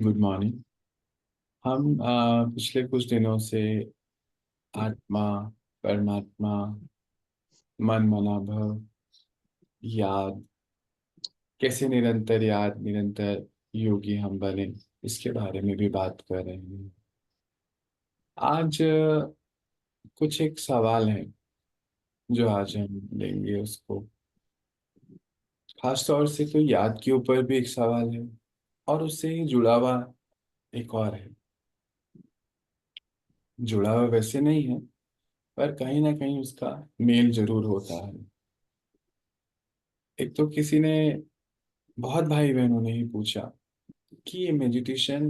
Good morning. हम पिछले कुछ दिनों से आत्मा, परमात्मा, मन मना भव, याद, कैसे निरंतर याद, निरंतर योगी हम बने, इसके बारे में भी बात कर रहे हैं। आज कुछ एक सवाल है जो आज हम लेंगे उसको। खास तौर से तो याद के ऊपर भी एक सवाल है, और उससे ही जुड़ा हुआ एक और है। जुड़ा हुआ वैसे नहीं है, पर कहीं ना कहीं उसका मेल जरूर होता है। एक तो किसी ने, बहुत भाई बहनों ने ही पूछा कि ये मेडिटेशन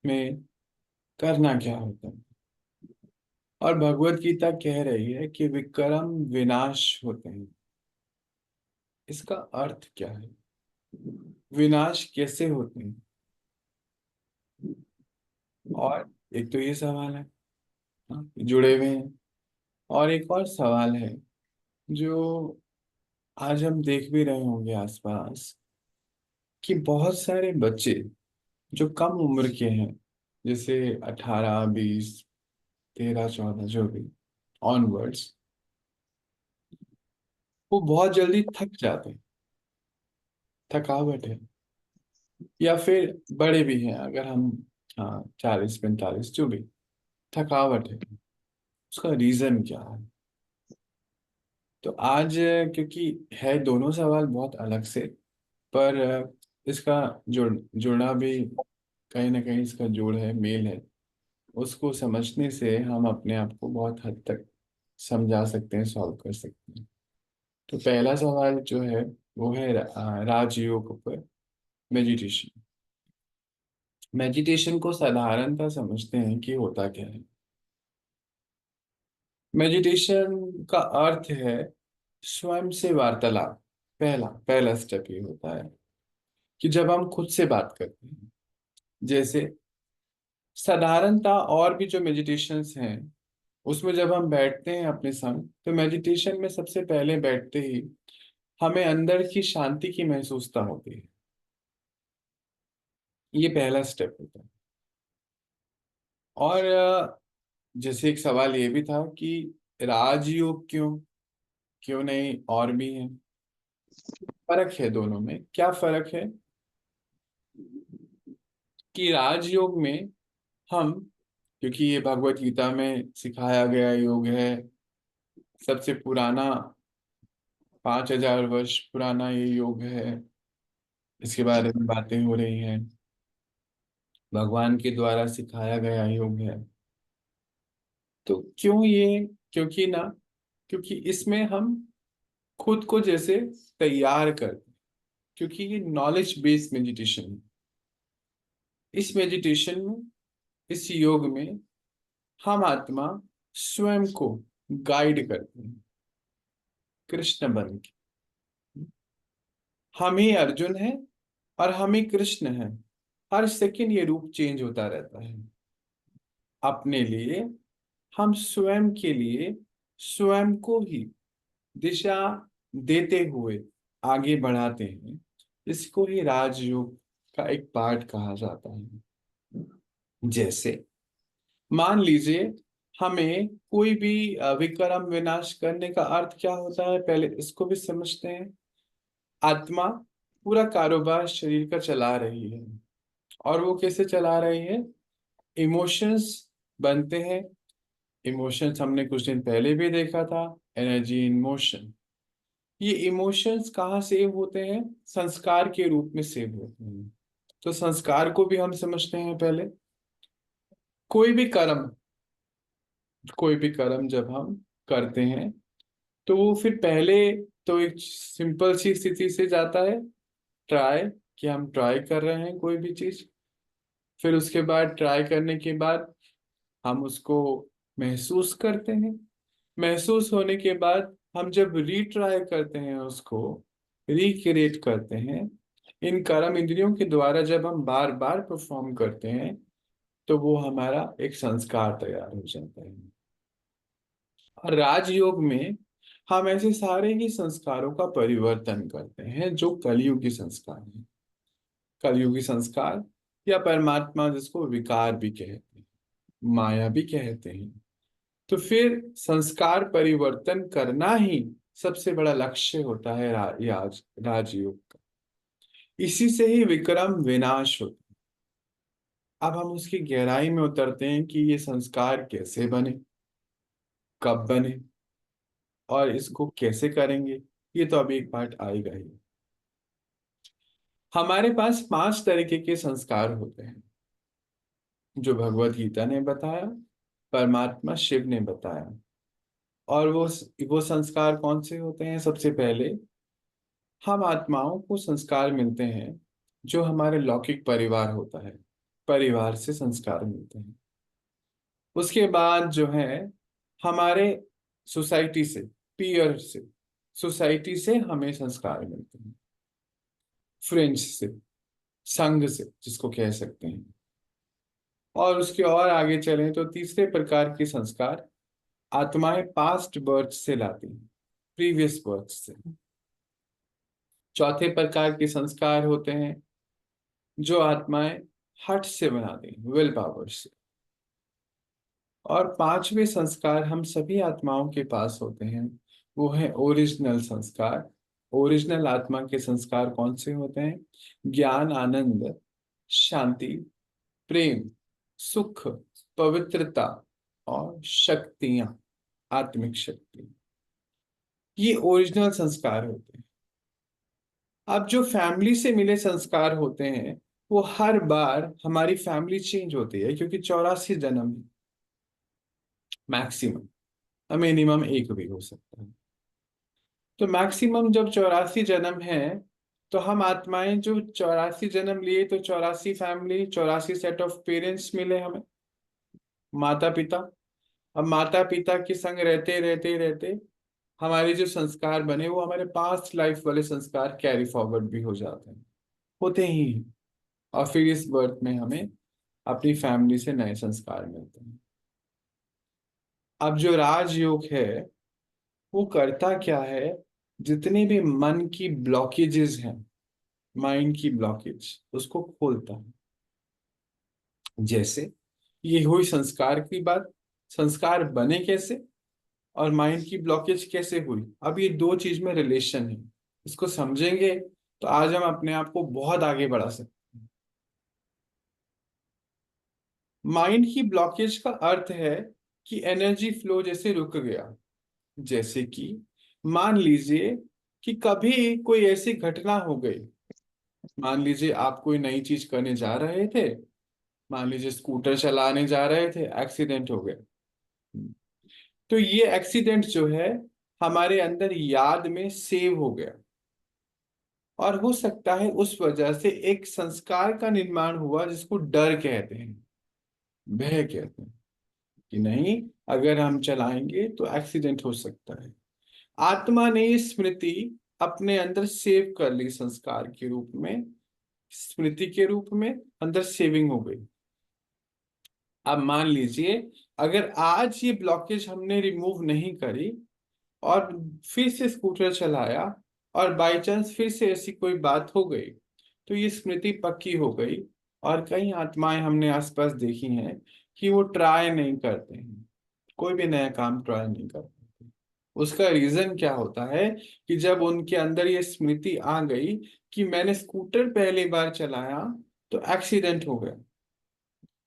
में करना क्या होता है। और भगवत गीता कह रही है कि विक्रम विनाश होते हैं। इसका अर्थ क्या है? विनाश कैसे होते हैं? और एक तो ये सवाल है, जुड़े हुए हैं। और एक और सवाल है जो आज हम देख भी रहे होंगे आसपास, कि बहुत सारे बच्चे जो कम उम्र के हैं, जैसे 18, 20, 13, 14, जो भी ऑनवर्ड्स, वो बहुत जल्दी थक जाते हैं। थकावट है। या फिर बड़े भी हैं, अगर हम, हाँ, 40, 45, जो भी थकावट है, उसका रीजन क्या है? तो आज क्योंकि है दोनों सवाल बहुत अलग से, पर इसका जुड़ना भी कहीं ना कहीं इसका जोड़ है, मेल है। उसको समझने से हम अपने आप को बहुत हद तक समझा सकते हैं, सॉल्व कर सकते हैं। तो पहला सवाल जो है वो है राजयोग पर मेडिटेशन। मेडिटेशन को साधारणतः समझते हैं कि होता क्या है। मेडिटेशन का अर्थ है स्वयं से वार्तालाप। पहला पहला स्टेप ये होता है कि जब हम खुद से बात करते हैं, जैसे साधारणतः और भी जो मेडिटेशंस हैं, उसमें जब हम बैठते हैं अपने संग, तो मेडिटेशन में सबसे पहले बैठते ही हमें अंदर की शांति की महसूसता होती है। ये पहला स्टेप होता है। और जैसे एक सवाल ये भी था कि राजयोग क्यों, क्यों नहीं और भी है? फर्क है दोनों में। क्या फर्क है? कि राजयोग में हम, क्योंकि ये भगवत गीता में सिखाया गया योग है, सबसे पुराना, 5,000 वर्ष पुराना ये योग है। इसके बारे में बातें हो रही हैं, भगवान के द्वारा सिखाया गया योग है। तो क्यों ये? क्योंकि ना, क्योंकि इसमें हम खुद को जैसे तैयार करते हैं। क्योंकि ये नॉलेज बेस्ड मेडिटेशन है। इस मेडिटेशन में, इस योग में हम आत्मा स्वयं को गाइड करते हैं, कृष्ण बन के। हम ही अर्जुन है और हम ही कृष्ण है। हर सेकंड ये रूप चेंज होता रहता है। अपने लिए, हम स्वयं के लिए स्वयं को ही दिशा देते हुए आगे बढ़ाते हैं। इसको ही राजयोग का एक पार्ट कहा जाता है। जैसे मान लीजिए, हमें कोई भी विक्रम विनाश करने का अर्थ क्या होता है, पहले इसको भी समझते हैं। आत्मा पूरा कारोबार शरीर का चला रही है। और वो कैसे चला रही है? इमोशंस बनते हैं। इमोशंस हमने कुछ दिन पहले भी देखा था, एनर्जी इन मोशन। ये इमोशंस कहाँ सेव होते हैं? संस्कार के रूप में सेव होते हैं। तो संस्कार को भी हम समझते हैं पहले। कोई भी कर्म, कोई भी कर्म जब हम करते हैं, तो वो फिर पहले तो एक सिंपल सी स्थिति से जाता है, ट्राई, कि हम ट्राई कर रहे हैं कोई भी चीज। फिर उसके बाद ट्राई करने के बाद हम उसको महसूस करते हैं। महसूस होने के बाद हम जब रीट्राई करते हैं, उसको रिक्रिएट करते हैं, इन कर्म इंद्रियों के द्वारा जब हम बार बार परफॉर्म करते हैं, तो वो हमारा एक संस्कार तैयार हो जाता है। और राजयोग में हम ऐसे सारे ही संस्कारों का परिवर्तन करते हैं जो कलयुगी संस्कार है। कलयुगी संस्कार या परमात्मा जिसको विकार भी कहते हैं, माया भी कहते हैं। तो फिर संस्कार परिवर्तन करना ही सबसे बड़ा लक्ष्य होता है राजयोग का। इसी से ही विक्रम विनाश होता है। अब हम उसकी गहराई में उतरते हैं कि ये संस्कार कैसे बने, कब बने और इसको कैसे करेंगे। ये तो अभी एक पार्ट आएगा ही। हमारे पास 5 तरीके के संस्कार होते हैं जो भगवत गीता ने बताया, परमात्मा शिव ने बताया। और वो संस्कार कौन से होते हैं? सबसे पहले हम आत्माओं को संस्कार मिलते हैं जो हमारे लौकिक परिवार होता है, परिवार से संस्कार मिलते हैं। उसके बाद जो है हमारे सोसाइटी से, पीयर से, सोसाइटी से हमें संस्कार मिलते हैं, फ्रेंड्स से, संघ से जिसको कह सकते हैं। और उसके और आगे चलें तो तीसरे प्रकार के संस्कार आत्माएं पास्ट बर्थ से लाती हैं, प्रीवियस बर्थ से। चौथे प्रकार के संस्कार होते हैं जो आत्माएं हठ से बनाती हैं, विल पावर से। और पांचवे संस्कार हम सभी आत्माओं के पास होते हैं, वो है ओरिजिनल संस्कार। ओरिजिनल आत्मा के संस्कार कौन से होते हैं? ज्ञान, आनंद, शांति, प्रेम, सुख, पवित्रता और शक्तियां, आत्मिक शक्ति। ये ओरिजिनल संस्कार होते हैं। अब जो फैमिली से मिले संस्कार होते हैं वो हर बार हमारी फैमिली चेंज होती है, क्योंकि 84 जन्म मैक्सिमम, मिनिमम एक भी हो सकता है। तो मैक्सिमम जब 84 जन्म है तो हम आत्माएं जो 84 जन्म लिए, तो 84 फैमिली, 84 सेट ऑफ पेरेंट्स मिले हमें, माता पिता। अब माता पिता के संग रहते रहते रहते हमारे जो संस्कार बने वो हमारे पास्ट लाइफ वाले संस्कार कैरी फॉरवर्ड भी हो जाते हैं, होते ही हैं। और फिर इस बर्थ में हमें अपनी फैमिली से नए संस्कार मिलते हैं। अब जो राजयोग है वो करता क्या है? जितने भी मन की ब्लॉकेजेस हैं, माइंड की ब्लॉकेज, उसको खोलता है। जैसे ये हुई संस्कार की बात, संस्कार बने कैसे और माइंड की ब्लॉकेज कैसे हुई। अब ये दो चीज में रिलेशन है, इसको समझेंगे तो आज हम अपने आप को बहुत आगे बढ़ा सकते। माइंड की ब्लॉकेज का अर्थ है कि एनर्जी फ्लो जैसे रुक गया। जैसे कि मान लीजिए कि कभी कोई ऐसी घटना हो गई, मान लीजिए आप कोई नई चीज करने जा रहे थे, मान लीजिए स्कूटर चलाने जा रहे थे, एक्सीडेंट हो गया। तो ये एक्सीडेंट जो है हमारे अंदर याद में सेव हो गया, और हो सकता है उस वजह से एक संस्कार का निर्माण हुआ जिसको डर कहते हैं, भय कहते हैं, कि नहीं अगर हम चलाएंगे तो एक्सीडेंट हो सकता है। आत्मा ने ये स्मृति अपने अंदर सेव कर ली, संस्कार के रूप में, स्मृति के रूप में अंदर सेविंग हो गई। अब मान लीजिए अगर आज ये ब्लॉकेज हमने रिमूव नहीं करी और फिर से स्कूटर चलाया और बाई चांस फिर से ऐसी कोई बात हो गई, तो ये स्मृति पक्की हो गई। और कई आत्माएं हमने आसपास देखी हैं कि वो ट्राई नहीं करते हैं, कोई भी नया काम ट्राई नहीं करते। उसका रीजन क्या होता है कि जब उनके अंदर ये स्मृति आ गई कि मैंने स्कूटर पहली बार चलाया तो एक्सीडेंट हो गया,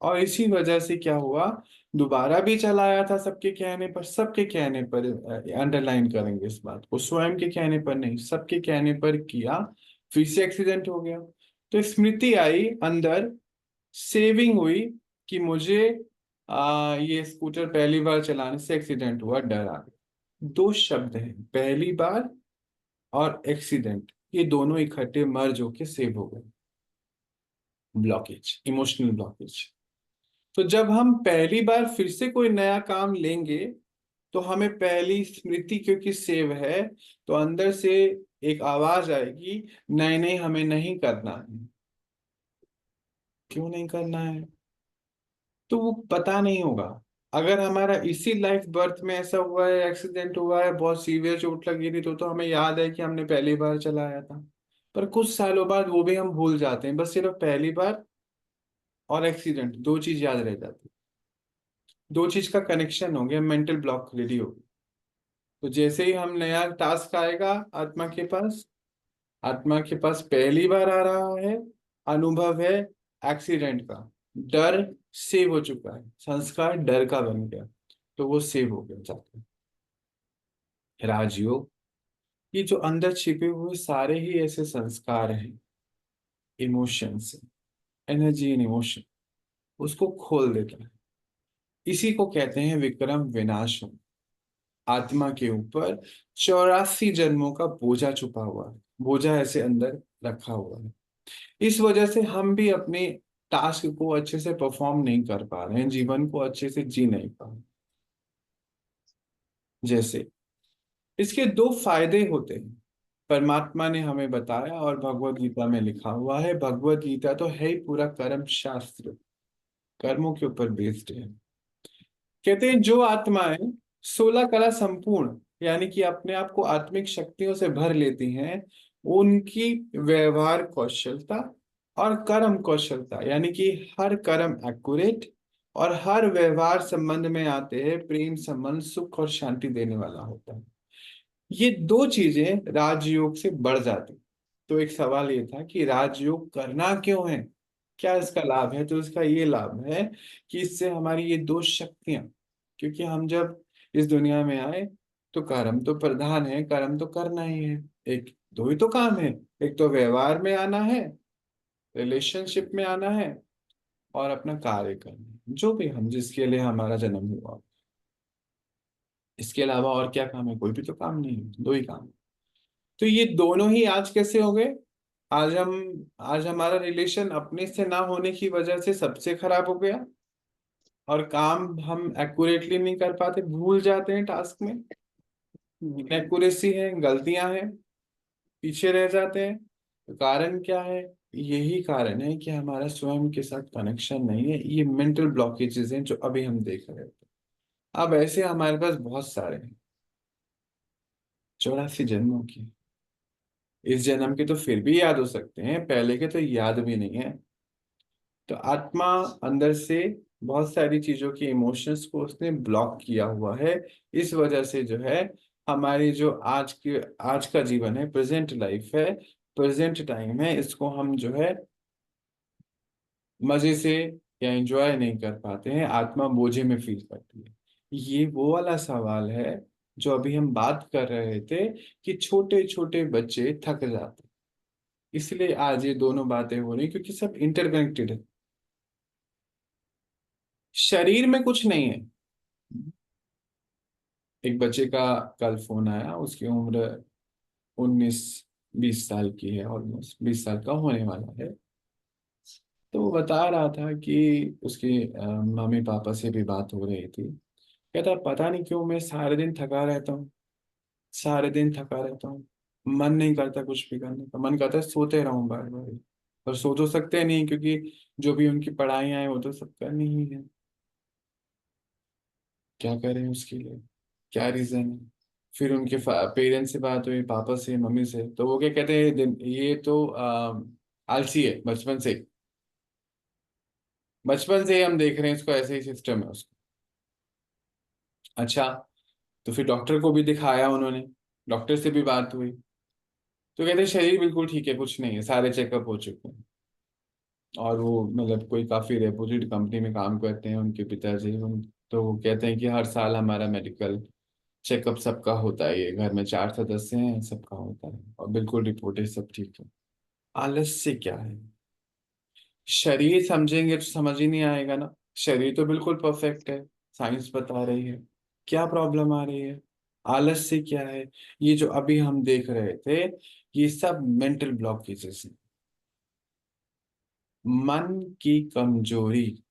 और इसी वजह से क्या हुआ, दोबारा भी चलाया था सबके कहने पर, सबके कहने पर, अंडरलाइन करेंगे इस बात को, स्वयं के कहने पर नहीं, सबके कहने पर किया, फिर से एक्सीडेंट हो गया। तो स्मृति आई अंदर, सेविंग हुई कि मुझे ये स्कूटर पहली बार चलाने से एक्सीडेंट हुआ, डर आ गया। दो शब्द हैं, पहली बार और एक्सीडेंट, ये दोनों इकट्ठे मर्ज होके सेव हो गए। Blockage, emotional blockage. तो जब हम पहली बार फिर से कोई नया काम लेंगे तो हमें पहली स्मृति क्योंकि सेव है, तो अंदर से एक आवाज आएगी, नहीं नहीं हमें नहीं करना है। क्यों नहीं करना है? तो वो पता नहीं होगा। अगर हमारा इसी लाइफ बर्थ में ऐसा हुआ है, एक्सीडेंट हुआ है, बहुत सीवियर चोट लगी थी, तो हमें याद है कि हमने पहली बार चलाया था। पर कुछ सालों बाद वो भी हम भूल जाते हैं, बस सिर्फ पहली बार और एक्सीडेंट, दो चीज याद रह जाती, दो चीज का कनेक्शन हो गया, मेंटल ब्लॉक रेडी हो गया। तो जैसे ही हम नया टास्क आएगा आत्मा के पास, आत्मा के पास पहली बार आ रहा है, अनुभव है एक्सीडेंट का, डर सेव हो चुका है, संस्कार डर का बन गया, तो वो सेव हो गया जाता है। राजयोग, ये जो अंदर छिपे हुए सारे ही ऐसे संस्कार हैं, इमोशंस, एनर्जी एंड इमोशन, उसको खोल देता है। इसी को कहते हैं विक्रम विनाशम। आत्मा के ऊपर 84 जन्मों का बोझा छुपा हुआ है, बोझा ऐसे अंदर रखा हुआ है। इस वजह से हम भी अपने टास्क को अच्छे से परफॉर्म नहीं कर पा रहे हैं, जीवन को अच्छे से जी नहीं पा रहे। जैसे इसके दो फायदे होते हैं, परमात्मा ने हमें बताया और भगवत गीता में लिखा हुआ है। भगवत गीता तो है ही पूरा कर्म शास्त्र, कर्मों के ऊपर बेस्ड है। कहते हैं जो आत्माएं 16 कला संपूर्ण, यानी कि अपने आप को आत्मिक शक्तियों से भर लेती हैं, उनकी व्यवहार कौशलता और कर्म कौशलता, यानी कि हर कर्म एक्यूरेट और हर व्यवहार संबंध में आते हैं प्रेम संबंध, सुख और शांति देने वाला होता है। ये दो चीजें राजयोग से बढ़ जाती। तो एक सवाल ये था कि राजयोग करना क्यों है, क्या इसका लाभ है? तो इसका ये लाभ है कि इससे हमारी ये दो शक्तियां, क्योंकि हम जब इस दुनिया में आए तो कर्म तो प्रधान है, कर्म तो करना ही है। एक दो ही तो काम है, एक तो व्यवहार में आना है, रिलेशनशिप में आना है, और अपना कार्य करना है, जो भी हम जिसके लिए हमारा जन्म हुआ। इसके अलावा और क्या काम है? कोई भी तो काम नहीं है, दो ही काम है। तो ये दोनों ही आज कैसे हो गए? आज हमारा रिलेशन अपने से ना होने की वजह से सबसे खराब हो गया, और काम हम एक्यूरेटली नहीं कर पाते, भूल जाते हैं टास्क में, एक्यूरेसी है, गलतियां हैं, पीछे रह जाते हैं। तो कारण क्या है? यही कारण है कि हमारा स्वयं के साथ कनेक्शन नहीं है। ये मेंटल ब्लॉकेजेस हैं जो अभी हम देख रहे थे। अब ऐसे हमारे पास बहुत सारे हैं, 84 जन्मों की। इस जन्म के तो फिर भी याद हो सकते हैं, पहले के तो याद भी नहीं है। तो आत्मा अंदर से बहुत सारी चीजों के इमोशंस को उसने ब्लॉक किया हुआ है। इस वजह से जो है हमारी जो आज का जीवन है, प्रेजेंट लाइफ है, प्रेजेंट टाइम है, इसको हम जो है मजे से या एंजॉय नहीं कर पाते हैं, आत्मा बोझे में फील करती है। ये वो वाला सवाल है जो अभी हम बात कर रहे थे कि छोटे छोटे बच्चे थक जाते हैं। इसलिए आज ये दोनों बातें हो रही क्योंकि सब इंटरकनेक्टेड है। शरीर में कुछ नहीं है। एक बच्चे का कल फोन आया, उसकी उम्र 19-20 साल की है, ऑलमोस्ट 20 साल का होने वाला है। तो वो बता रहा था कि उसके मम्मी पापा से भी बात हो रही थी। कहता पता नहीं क्यों मैं सारे दिन थका रहता हूँ, सारे दिन थका रहता हूँ, मन नहीं करता कुछ भी करने का, मन करता है सोते रहूं बार बार। पर सो तो सकते नहीं क्योंकि जो भी उनकी पढ़ाइयाँ हैं वो तो सब करनी ही है। क्या करें उसके लिए, क्या रीजन है? फिर उनके पेरेंट्स से बात हुई, पापा से मम्मी से, तो वो क्या कहते हैं, ये तो आलसी है बचपन से ही। बचपन से ही हम देख रहे हैं इसको, ऐसे ही सिस्टम है उसको। अच्छा, तो फिर डॉक्टर को भी दिखाया उन्होंने, डॉक्टर से भी बात हुई, तो कहते हैं शरीर बिल्कुल ठीक है, कुछ नहीं है, सारे चेकअप हो चुके हैं। और वो मतलब कोई काफी रेपुटेड कंपनी में काम करते हैं उनके पिताजी, उन तो वो कहते हैं कि हर साल हमारा मेडिकल चेकअप सबका होता है, ये घर में 4 सदस्य हैं, सबका होता है और बिल्कुल रिपोर्ट है, सब ठीक है। आलस्य क्या है? शरीर समझेंगे तो समझ ही नहीं आएगा ना। शरीर तो बिल्कुल परफेक्ट है, साइंस बता रही है। क्या प्रॉब्लम आ रही है? आलस्य क्या है? ये जो अभी हम देख रहे थे, ये सब मेंटल ब्लॉकेजेस हैं, मन की कमजोरी।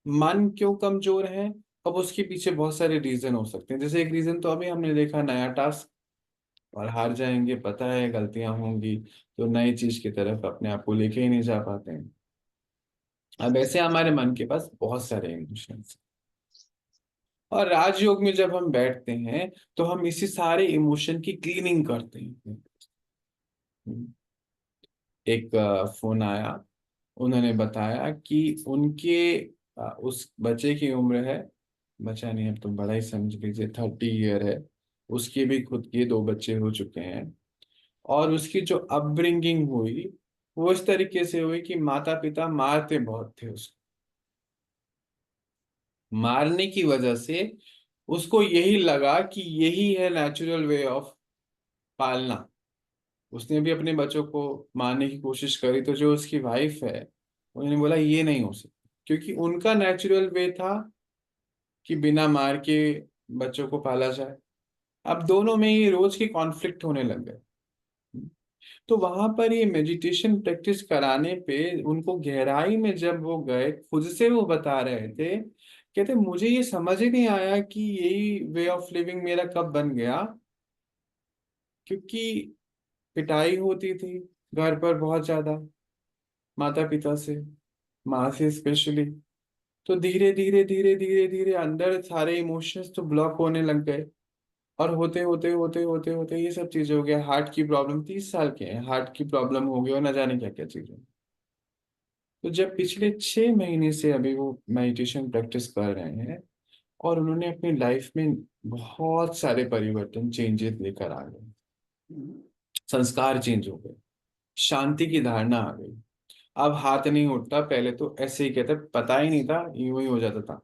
मन क्यों कमजोर है? अब उसके पीछे बहुत सारे रीजन हो सकते हैं। जैसे एक रीजन तो अभी हमने देखा, नया टास्क, और हार जाएंगे, पता है गलतियां होंगी, तो नई चीज की तरफ अपने आप को लेके ही नहीं जा पाते हैं। अब ऐसे हमारे मन के पास बहुत सारे इमोशंस, और राजयोग में जब हम बैठते हैं तो हम इसी सारे इमोशन की क्लीनिंग करते हैं। एक फोन आया, उन्होंने बताया कि उनके उस बच्चे की उम्र है, बच्चा नहीं अब तो बड़ा ही समझ लीजिए 30 ईयर है, उसके भी खुद के 2 बच्चे हो चुके हैं। और उसकी जो अपब्रिंगिंग हुई वो इस तरीके से हुई कि माता पिता मारते बहुत थे उसको। मारने की वजह से उसको यही लगा कि यही है नेचुरल वे ऑफ पालना। उसने भी अपने बच्चों को मारने की कोशिश करी, तो जो उसकी वाइफ है उन्होंने बोला ये नहीं हो सकता, क्योंकि उनका नेचुरल वे था कि बिना मार के बच्चों को पाला जाए। अब दोनों में ये रोज की कॉन्फ्लिक्ट होने लग गए। तो वहां पर ये मेडिटेशन प्रैक्टिस कराने पे उनको गहराई में जब वो गए, खुद से वो बता रहे थे, कहते मुझे ये समझ ही नहीं आया कि यही वे ऑफ लिविंग मेरा कब बन गया। क्योंकि पिटाई होती थी घर पर बहुत ज्यादा, माता पिता से, माँ से स्पेशली। तो धीरे धीरे धीरे धीरे धीरे अंदर सारे इमोशंस तो ब्लॉक होने लग गए। और होते होते होते होते होते ये सब चीजें हो गया। हार्ट की प्रॉब्लम, 30 साल के हैं, हार्ट की प्रॉब्लम हो गई और न जाने क्या क्या चीजें। तो जब पिछले 6 महीने से अभी वो मेडिटेशन प्रैक्टिस कर रहे हैं और उन्होंने अपनी लाइफ में बहुत सारे परिवर्तन, चेंजेस लेकर आ गए। संस्कार चेंज हो गए, शांति की धारणा आ गई। अब हाथ नहीं उठता, पहले तो ऐसे ही कहते, पता ही नहीं था, यूं ही हो जाता था।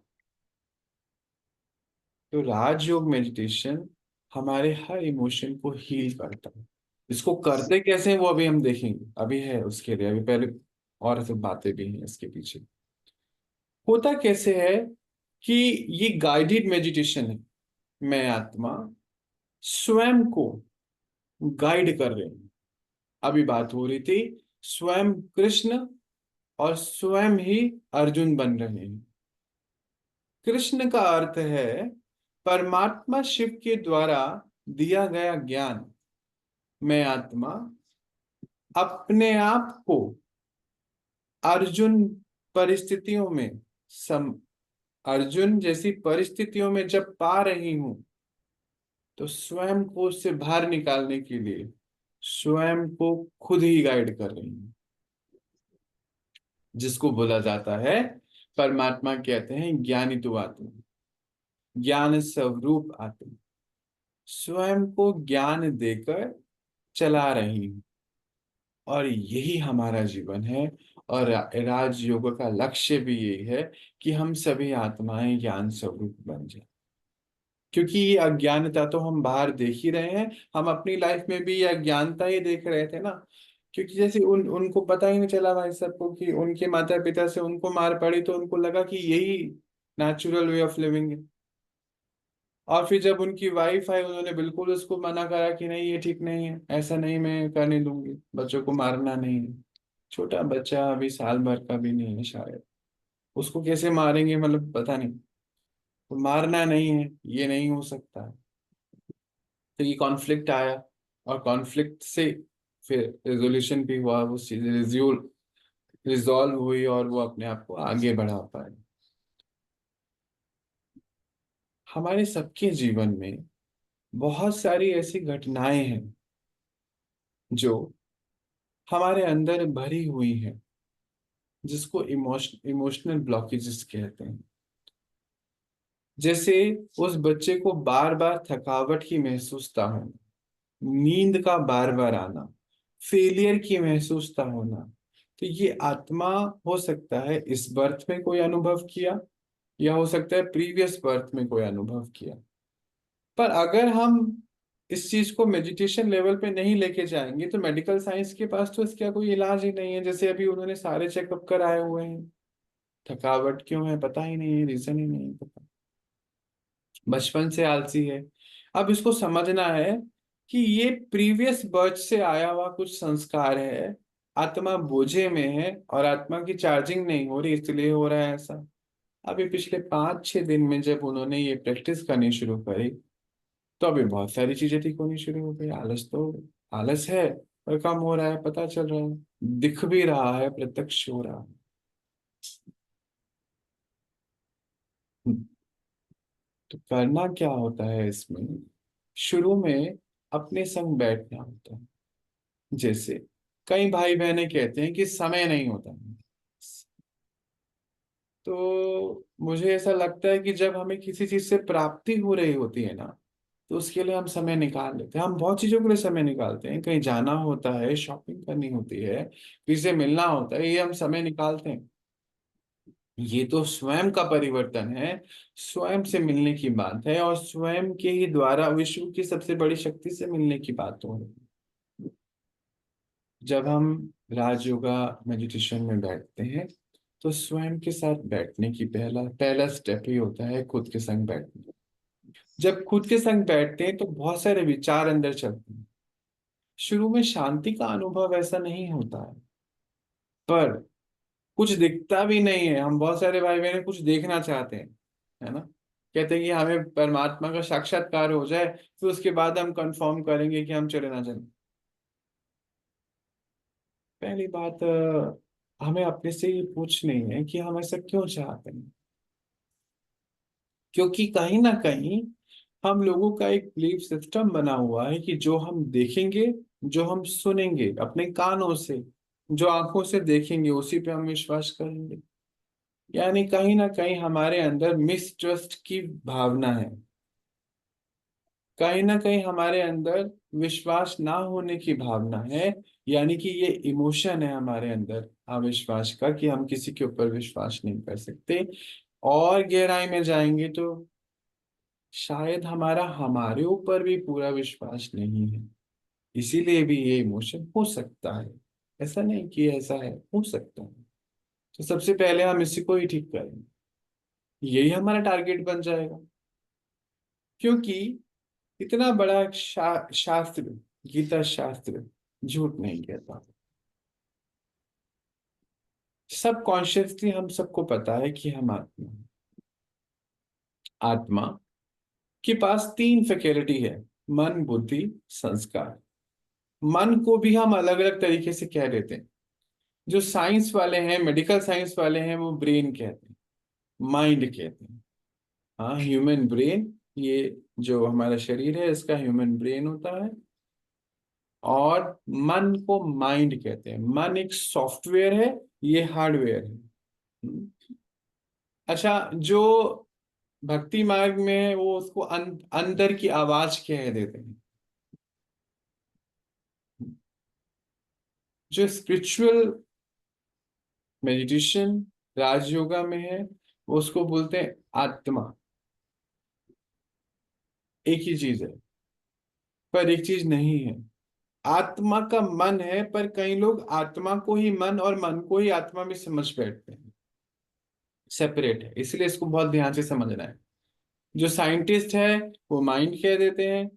तो राजयोग मेडिटेशन हमारे हर इमोशन को हील करता है। इसको करते कैसे हैं वो अभी हम देखेंगे, अभी है उसके लिए, अभी पहले और सब बातें भी हैं इसके पीछे। होता कैसे है कि ये गाइडेड मेडिटेशन है। मैं आत्मा स्वयं को गाइड कर रही हूँ। अभी बात हो रही थी स्वयं कृष्ण और स्वयं ही अर्जुन बन रहे हैं। कृष्ण का अर्थ है परमात्मा शिव के द्वारा दिया गया ज्ञान। मैं आत्मा अपने आप को अर्जुन परिस्थितियों में सम अर्जुन जैसी परिस्थितियों में जब पा रही हूं, तो स्वयं को उससे बाहर निकालने के लिए स्वयं को खुद ही गाइड कर रही हूं। जिसको बोला जाता है, परमात्मा कहते हैं ज्ञानी तो आत्मा, ज्ञान स्वरूप आत्मा। स्वयं को ज्ञान देकर चला रही हूं। और यही हमारा जीवन है। और राजयोग का लक्ष्य भी यही है कि हम सभी आत्माएं ज्ञान स्वरूप बन जाए। क्योंकि ये अज्ञानता तो हम बाहर देख ही रहे हैं, हम अपनी लाइफ में भी ये अज्ञानता ही देख रहे थे ना। क्योंकि जैसे उनको पता ही नहीं चला भाई सबको कि उनके माता पिता से उनको मार पड़ी, तो उनको लगा कि यही नेचुरल वे ऑफ लिविंग है। और फिर जब उनकी वाइफ आई, उन्होंने बिल्कुल उसको मना करा कि नहीं ये ठीक नहीं है, ऐसा नहीं, मैं करने दूंगी, बच्चों को मारना नहीं है। छोटा बच्चा अभी साल भर का भी नहीं है शायद, उसको कैसे मारेंगे, मतलब पता नहीं। तो मारना नहीं है, ये नहीं हो सकता है। तो ये कॉन्फ्लिक्ट आया, और कॉन्फ्लिक्ट से फिर रेजोल्यूशन भी हुआ, वो चीज रिजॉल्व हुई और वो अपने आप को आगे बढ़ा पाए। हमारे सबके जीवन में बहुत सारी ऐसी घटनाएं हैं जो हमारे अंदर भरी हुई हैं, जिसको इमोशनल ब्लॉकेजेस कहते हैं। जैसे उस बच्चे को बार बार थकावट की महसूसता होना, नींद का बार बार आना, फेलियर की महसूसता होना। तो ये आत्मा हो सकता है इस बर्थ में कोई अनुभव किया, या हो सकता है प्रीवियस बर्थ में कोई अनुभव किया। पर अगर हम इस चीज को मेडिटेशन लेवल पे नहीं लेके जाएंगे, तो मेडिकल साइंस के पास तो इसका कोई इलाज ही नहीं है। जैसे अभी उन्होंने सारे चेकअप कराए हुए हैं, थकावट क्यों है पता ही नहीं है, रीजन ही नहीं पता, बचपन से आलसी है। अब इसको समझना है कि ये प्रीवियस बर्थ से आया हुआ कुछ संस्कार है। आत्मा बोझे में है और आत्मा की चार्जिंग नहीं हो रही, इसलिए हो रहा है ऐसा। अभी पिछले 5-6 दिन में जब उन्होंने ये प्रैक्टिस करनी शुरू करी, तो अभी बहुत सारी चीजें ठीक होनी शुरू हो गई। आलस तो आलस है, पर कम हो रहा है, पता चल रहा है, दिख भी रहा है, प्रत्यक्ष हो रहा है। तो करना क्या होता है इसमें, शुरू में अपने संग बैठना होता है। जैसे कई भाई बहनें कहते हैं कि समय नहीं होता, तो मुझे ऐसा लगता है कि जब हमें किसी चीज से प्राप्ति हो रही होती है ना, तो उसके लिए हम समय निकाल लेते हैं। हम बहुत चीजों के लिए समय निकालते हैं, कहीं जाना होता है, शॉपिंग करनी होती है, किसी से मिलना होता है, ये हम समय निकालते हैं। ये तो स्वयं का परिवर्तन है, स्वयं से मिलने की बात है, और स्वयं के ही द्वारा विश्व की सबसे बड़ी शक्ति से मिलने की बात हो रही है। जब हम राजयोगा मेडिटेशन में बैठते हैं, तो स्वयं के साथ बैठने की पहला पहला स्टेप ही होता है खुद के संग बैठना। जब खुद के संग बैठते हैं तो बहुत सारे विचार अंदर चलते हैं। शुरू में शांति का अनुभव ऐसा नहीं होता है, पर कुछ दिखता भी नहीं है। हम बहुत सारे भाई बहन कुछ देखना चाहते हैं, है ना, कहते हैं कि हमें परमात्मा का साक्षात्कार हो जाए, फिर उसके बाद हम कंफर्म करेंगे कि हम चले ना चले। पहली बात, हमें अपने से ये पूछनी है कि हम ऐसा क्यों चाहते हैं। क्योंकि कहीं ना कहीं हम लोगों का एक बिलीफ सिस्टम बना हुआ है कि जो हम देखेंगे, जो हम सुनेंगे अपने कानों से, जो आंखों से देखेंगे, उसी पे हम विश्वास करेंगे। यानी कहीं ना कहीं हमारे अंदर मिसट्रस्ट की भावना है, कहीं ना कहीं हमारे अंदर विश्वास ना होने की भावना है। यानी कि ये इमोशन है हमारे अंदर अविश्वास का, कि हम किसी के ऊपर विश्वास नहीं कर सकते। और गहराई में जाएंगे तो शायद हमारा हमारे ऊपर भी पूरा विश्वास नहीं है, इसीलिए भी ये इमोशन हो सकता है। ऐसा नहीं कि ऐसा है, हो सकता है। तो सबसे पहले हम इसी को ही ठीक करेंगे, यही हमारा टारगेट बन जाएगा। क्योंकि इतना बड़ा शास्त्र, गीता शास्त्र झूठ नहीं कहता। सब कॉन्शियसली हम सबको पता है कि हम आत्मा हैं। आत्मा के पास तीन फैकल्टी है, मन, बुद्धि, संस्कार। मन को भी हम अलग अलग तरीके से कह देते हैं। जो साइंस वाले हैं, मेडिकल साइंस वाले हैं, वो ब्रेन कहते हैं, माइंड कहते हैं। हाँ, ह्यूमन ब्रेन, ये जो हमारा शरीर है इसका ह्यूमन ब्रेन होता है। और मन को माइंड कहते हैं। मन एक सॉफ्टवेयर है, ये हार्डवेयर है। हम्म। अच्छा, जो भक्ति मार्ग में है वो उसको अंदर की आवाज कह देते हैं। जो स्पिरिचुअल मेडिटेशन राजयोगा में है, वो उसको बोलते हैं आत्मा। एक ही चीज है, पर एक चीज नहीं है। आत्मा का मन है, पर कई लोग आत्मा को ही मन और मन को ही आत्मा में समझ बैठते हैं। सेपरेट है, इसलिए इसको बहुत ध्यान से समझना है। जो साइंटिस्ट है वो माइंड कह देते हैं,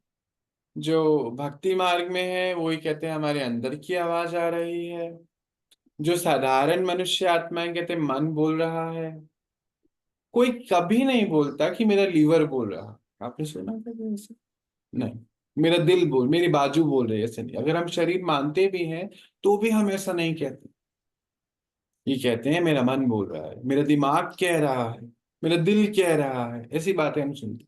जो भक्ति मार्ग में है वो ही कहते हैं हमारे अंदर की आवाज आ रही है। जो साधारण मनुष्य आत्माएं कहते हैं मन बोल रहा है। कोई कभी नहीं बोलता कि मेरा लीवर बोल रहा। आपने सुना कभी ऐसे? नहीं। मेरा दिल बोल, मेरी बाजू बोल रही है, ऐसे नहीं। अगर हम शरीर मानते भी हैं तो भी हम ऐसा नहीं कहते। ये कहते हैं मेरा मन बोल रहा है, मेरा दिमाग कह रहा है, मेरा दिल कह रहा है, ऐसी बातें हम सुनते।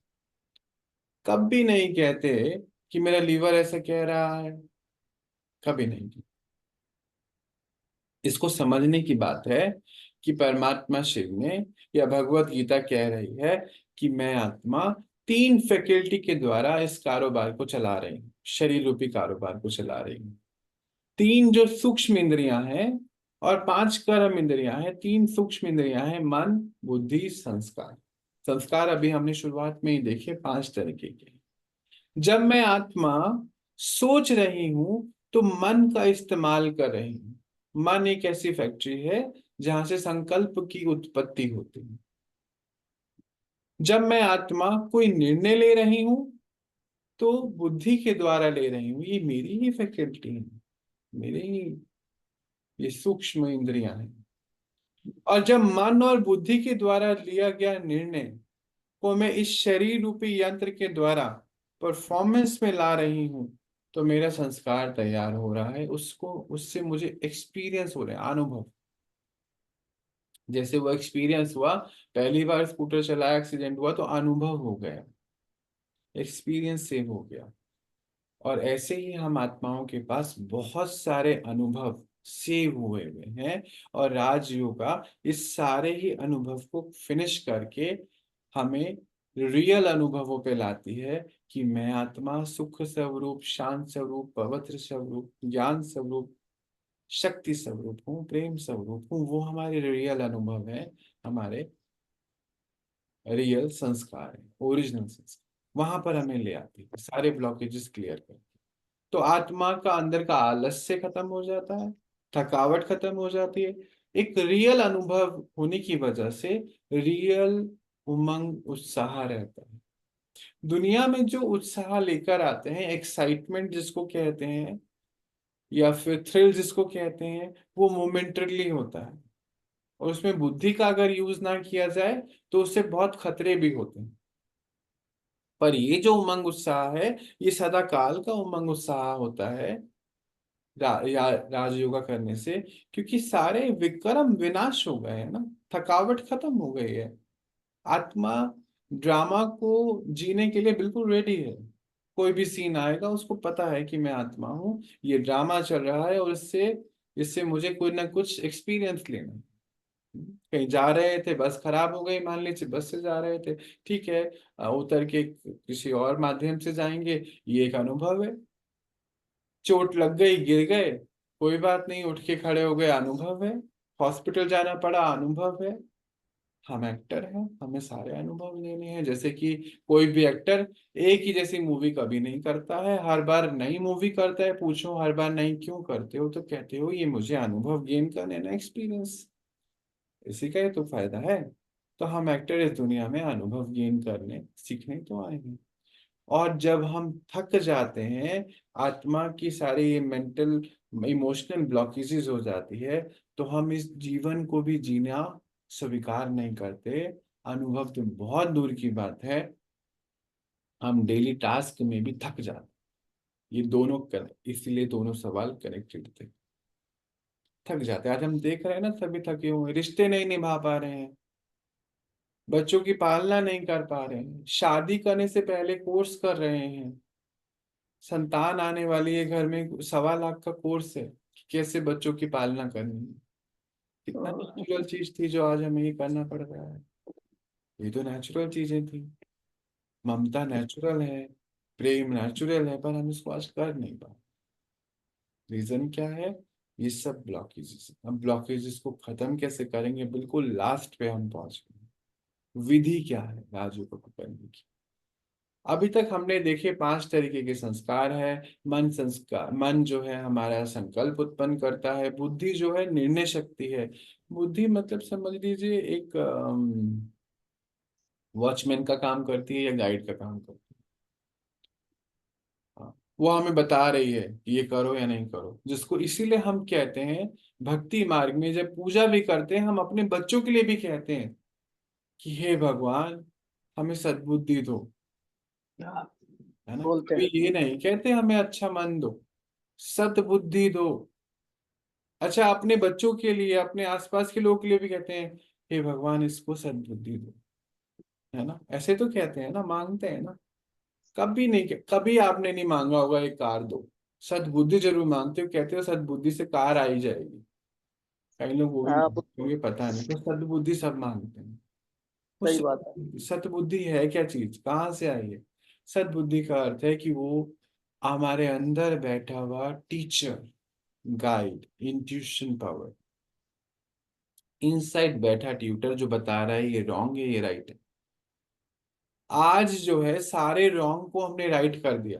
कभी नहीं कहते कि मेरा लीवर ऐसा कह रहा है, कभी नहीं। इसको समझने की बात है कि परमात्मा शिव ने या भगवत गीता कह रही है कि मैं आत्मा तीन फैकल्टी के द्वारा इस कारोबार को चला रही हूँ, शरीर रूपी कारोबार को चला रही हूँ। तीन जो सूक्ष्म इंद्रियां हैं और पांच कर्म इंद्रियां हैं। तीन सूक्ष्म इंद्रियां हैं, मन, बुद्धि, संस्कार। संस्कार अभी हमने शुरुआत में ही देखे, पांच तरीके के। जब मैं आत्मा सोच रही हूं तो मन का इस्तेमाल कर रही हूं। मन एक ऐसी फैक्ट्री है जहां से संकल्प की उत्पत्ति होती है। जब मैं आत्मा कोई निर्णय ले रही हूं तो बुद्धि के द्वारा ले रही हूं। ये मेरी ही फैकल्टी है, मेरे ही ये सूक्ष्म इंद्रियां हैं। और जब मन और बुद्धि के द्वारा लिया गया निर्णय को मैं इस शरीर रूपी यंत्र के द्वारा परफॉर्मेंस में ला रही हूं, तो मेरा संस्कार तैयार हो रहा है। उसको, उससे मुझे एक्सपीरियंस हो रहा है, अनुभव। जैसे वो एक्सपीरियंस हुआ, पहली बार स्कूटर चलाया, एक्सीडेंट हुआ तो अनुभव हो गया, एक्सपीरियंस सेव हो गया। और ऐसे ही हम आत्माओं के पास बहुत सारे अनुभव सेव हुए हुए हैं। और राजयोगा इस सारे ही अनुभव को फिनिश करके हमें रियल अनुभवों पे लाती है कि मैं आत्मा सुख स्वरूप, शांत स्वरूप, पवित्र स्वरूप, ज्ञान स्वरूप, शक्ति स्वरूप हूँ, प्रेम स्वरूप हूँ। वो हमारे रियल अनुभव है, हमारे रियल संस्कार है, ओरिजिनल संस्कार। वहां पर हमें ले आती है, सारे ब्लॉकेजेस क्लियर कर। तो आत्मा का अंदर का आलस्य खत्म हो जाता है, थकावट खत्म हो जाती है। एक रियल अनुभव होने की वजह से रियल उमंग, उत्साह रहता है। दुनिया में जो उत्साह लेकर आते हैं, एक्साइटमेंट जिसको कहते हैं या फिर थ्रिल जिसको कहते हैं, वो मोमेंटरली होता है। और उसमें बुद्धि का अगर यूज ना किया जाए तो उससे बहुत खतरे भी होते हैं। पर ये जो उमंग उत्साह है, ये सदा काल का उमंग उत्साह होता है राजयोगा करने से। क्योंकि सारे विक्रम विनाश हो गए हैं ना, थकावट खत्म हो गई है। आत्मा ड्रामा को जीने के लिए बिल्कुल रेडी है। कोई भी सीन आएगा, उसको पता है कि मैं आत्मा हूँ, ये ड्रामा चल रहा है और इससे इससे मुझे कोई ना कुछ एक्सपीरियंस लेना है। कहीं जा रहे थे, बस खराब हो गई, मान लीजिए बस से जा रहे थे, ठीक है, उतर के किसी और माध्यम से जाएंगे, ये एक अनुभव है। चोट लग गई, गिर गए, कोई बात नहीं, उठ के खड़े हो गए, अनुभव है। हॉस्पिटल जाना पड़ा, अनुभव है। हम एक्टर हैं, हमें सारे अनुभव लेने हैं। जैसे कि कोई भी एक्टर एक ही जैसी मूवी कभी नहीं करता है, हर बार नई मूवी करता है। पूछो हर बार नई क्यों करते हो, तो कहते हो ये मुझे अनुभव गेन करने ना, एक्सपीरियंस, इसी का ही तो फायदा है। तो हम एक्टर इस दुनिया में अनुभव गेन करने, सीखने तो आए हैं। और जब हम थक जाते हैं, आत्मा की सारी ये मेंटल इमोशनल ब्लॉकेजेस हो जाती है, तो हम इस जीवन को भी जीना स्वीकार नहीं करते। अनुभव तो बहुत दूर की बात है, हम डेली टास्क में भी थक जाते हैं। ये दोनों कर, इसीलिए दोनों सवाल कनेक्टेड थे। थक जाते हैं, आज हम देख रहे हैं ना, सभी थके हुए, रिश्ते नहीं निभा पा रहे हैं, बच्चों की पालना नहीं कर पा रहे हैं, शादी करने से पहले कोर्स कर रहे हैं, संतान आने वाली है घर में, 1.25 लाख का कोर्स है कि कैसे बच्चों की पालना करनी है। कितना नेचुरल चीज थी जो आज हमें ये करना पड़ रहा है। ये तो नेचुरल चीजें थी, ममता नेचुरल है, प्रेम नेचुरल है, पर हम इसको आज कर नहीं पा। रीजन क्या है? ये सब ब्लॉकेजेस। हम ब्लॉकेजेस को खत्म कैसे करेंगे, बिल्कुल लास्ट पे हम पहुंच गए। विधि क्या है राजयोग को करने की? अभी तक हमने देखे 5 तरीके के संस्कार है। मन संस्कार, मन जो है हमारा संकल्प उत्पन्न करता है। बुद्धि जो है निर्णय शक्ति है। बुद्धि मतलब समझ लीजिए एक वॉचमैन का काम करती है या गाइड का काम करती है। हाँ, वो हमें बता रही है कि ये करो या नहीं करो, जिसको इसीलिए हम कहते हैं भक्ति मार्ग में जब पूजा भी करते हैं, हम अपने बच्चों के लिए भी कहते हैं कि हे भगवान, हमें सद्बुद्धि दो। हाँ, है ना? बोलते कभी हैं। ये नहीं कहते हमें अच्छा मन दो, सद्बुद्धि दो। अच्छा, अपने बच्चों के लिए, अपने आसपास के लोगों के लिए भी कहते हैं हे भगवान, इसको सद्बुद्धि दो। है ना? ऐसे तो कहते हैं ना, मांगते हैं ना। कभी नहीं, कभी आपने नहीं मांगा होगा एक कार दो, सद्बुद्धि जरूर मांगते हो, कहते हो सद्बुद्धि से कार आ ही जाएगी। कई लोग वो भी हाँ, मांगते होंगे, पता नहीं, तो सद्बुद्धि सब मांगते हैं। वो सही बात है। सद्बुद्धि है क्या चीज, कहाँ से आई है? सद्बुद्धि का अर्थ है कि वो हमारे अंदर बैठा हुआ teacher, guide, intuition power, inside बैठा ट्यूटर जो बता रहा है ये रॉन्ग है, ये राइट है। आज जो है सारे रॉन्ग को हमने राइट कर दिया।